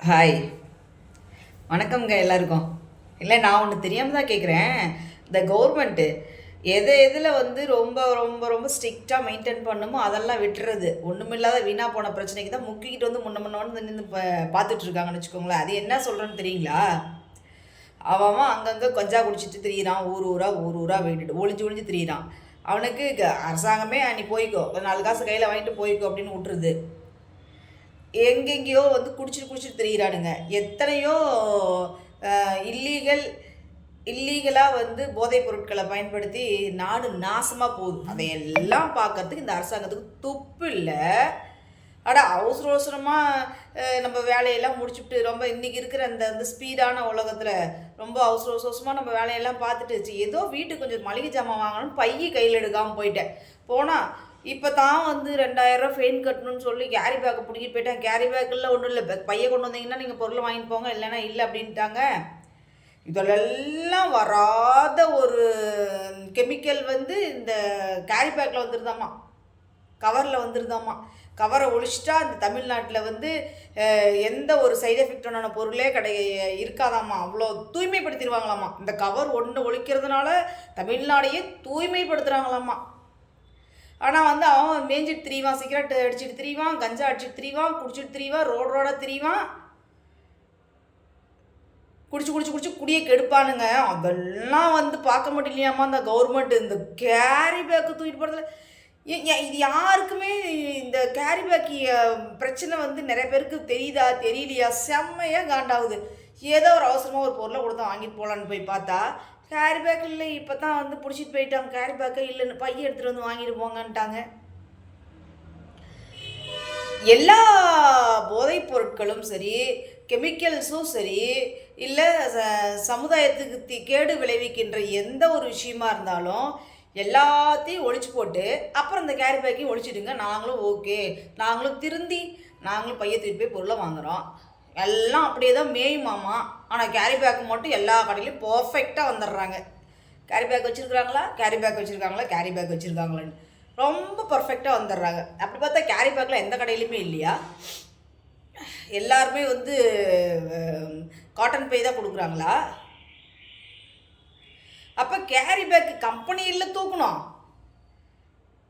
Hi, வணக்கம்ங்க எல்லாருக்கும். இல்லை, நான் ஒன்று தெரியாமல் தான் கேட்குறேன். இந்த கவர்மெண்ட்டு எதில் வந்து ரொம்ப ரொம்ப ரொம்ப ஸ்ட்ரிக்டாக மெயின்டைன் பண்ணுமோ அதெல்லாம் விட்டுறது. ஒன்றுமில்லாத வீணாக போன பிரச்சனைக்கு தான் முக்கிக்கிட்டு வந்து முன்ன வந்து நின்று பார்த்துட்ருக்காங்கன்னு வச்சுக்கோங்களேன். அது என்ன சொல்கிறேன்னு தெரியுங்களா? அவன் அங்கங்கே கஞ்சா குடிச்சிட்டு திரியிறான். ஊர் ஊராக விட்டுட்டு ஒளிஞ்சு ஒளிஞ்சு திரியிறான். அவனுக்கு அரசாங்கமே நீ போய்க்கோ, 4 காசு கையில் வாங்கிட்டு போய்க்கோ அப்படின்னு விட்டுருது. எங்கெங்கேயோ வந்து குடிச்சிட்டு குடிச்சிட்டு திரியிறானுங்க. எத்தனையோ இல்லீகல் இல்லீகலாக வந்து போதைப் பொருட்களை பயன்படுத்தி நாடு நாசமாக போகுது. அதையெல்லாம் பார்க்கறதுக்கு இந்த அரசாங்கத்துக்கு துப்பு இல்லை. அவசர அவசரமாக நம்ம வேலையெல்லாம் முடிச்சுட்டு ரொம்ப இன்றைக்கி இருக்கிற அந்த ஸ்பீடான உலகத்தில் ரொம்ப அவசரமாக நம்ம வேலையெல்லாம் பார்த்துட்டு ஏதோ வீட்டுக்கு கொஞ்சம் மளிகை ஜாமான் வாங்கணும்னு பைய கையில் எடுக்காமல் போயிட்டேன். போனால் இப்போ தான் வந்து 2000 ஃபெயின் கட்டணும்னு சொல்லி கேரி பேக்கை பிடிக்கிட்டு போயிட்டேன். கேரி பேக்கில் ஒன்றும் இல்லை, பையை கொண்டு வந்தீங்கன்னா நீங்கள் பொருளை வாங்கிட்டு போங்க, இல்லைன்னா இல்லை அப்படின்ட்டாங்க. இதெல்லாம் வராத ஒரு கெமிக்கல் வந்து இந்த கேரி பேக்கில் வந்துருதாம்மா, கவரில் வந்துருதாம்மா. கவரை ஒழிச்சிட்டா இந்த தமிழ்நாட்டில் வந்து எந்த ஒரு சைடு எஃபெக்டான பொருளே இருக்காதாம்மா. அவ்வளோ தூய்மைப்படுத்திடுவாங்களாம்மா. இந்த கவர் ஒன்று ஒழிக்கிறதுனால தமிழ்நாடையே தூய்மைப்படுத்துகிறாங்களாம்மா. ஆனால் வந்து அவன் மேய்ஞ்சிட்டு திரிவான், சிகரெட் அடிச்சுட்டு திரிவான், கஞ்சா அடிச்சுட்டு திரிவான், குடிச்சிட்டு திரிவான், ரோட திரிவான், குடிச்சு குடியை கெடுப்பானுங்க. அதெல்லாம் வந்து பார்க்க முடியலையாம்மா அந்த கவர்மெண்ட். இந்த கேரி பேக்கு தூக்கிட்டு போகிறதுல இது யாருக்குமே இந்த கேரி பேக்கு பிரச்சனை வந்து நிறைய பேருக்கு தெரியுதா தெரியலையா, செம்மையாக காண்டாகுது. ஏதோ ஒரு அவசரமாக ஒரு பொருளை கொடுத்தா வாங்கிட்டு போகலான்னு போய் பார்த்தா கேரி பேக் இல்லை, இப்போ தான் வந்து பிடிச்சிட்டு போயிட்டாங்க. கேரி பேக்கே இல்லைன்னு பைய எடுத்துகிட்டு வந்து வாங்கிட்டு போங்கன்ட்டாங்க. எல்லா போதைப் பொருட்களும் சரி, கெமிக்கல்ஸும் சரி, இல்லை சமுதாயத்துக்கு கேடு விளைவிக்கின்ற எந்த ஒரு விஷயமா இருந்தாலும் எல்லாத்தையும் ஒழிச்சு போட்டு அப்புறம் இந்த கேரி பேக்கையும் ஒழிச்சிடுங்க. நாங்களும் ஓகே, நாங்களும் திருந்தி நாங்களும் பைய தூக்கிட்டு போய் பொருளை வாங்குகிறோம். எல்லாம் அப்படியே தான் மேயுமாமா. ஆனால் கேரி பேக்கு மட்டும் எல்லா கடையிலையும் பர்ஃபெக்டாக வந்துடுறாங்க. கேரி பேக் வச்சுருக்காங்களா, கேரி பேக் வச்சுருக்காங்களா, கேரி பேக் வச்சுருக்காங்களான்னு ரொம்ப பர்ஃபெக்டாக வந்துடுறாங்க. அப்படி பார்த்தா கேரி பேக்கில் எந்த கடையிலையுமே இல்லையா? எல்லாருமே வந்து காட்டன் பை தான் கொடுக்குறாங்களா? அப்போ கேரி பேக்கு கம்பெனியில் தூக்கணும்.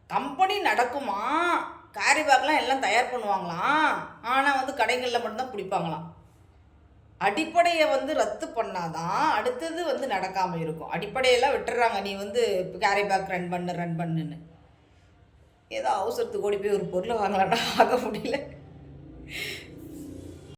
கம்பெனி நடக்குமா? கேரி பேக்லாம் எல்லாம் தயார் பண்ணுவாங்களாம், ஆனால் வந்து கடைகளில் மட்டும்தான் பிடிப்பாங்களாம். அடிப்படையை வந்து ரத்து பண்ணாதான் அடுத்தது வந்து நடக்காமல் இருக்கும். அடிப்படையெல்லாம் விட்டுறாங்க, நீ வந்து கேரி பேக் ரன் பண்ணுன்னு. ஏதோ அவசரத்துக்கு ஓடி போய் ஒரு பொருளை வாங்கலான்னா ஆக முடியல.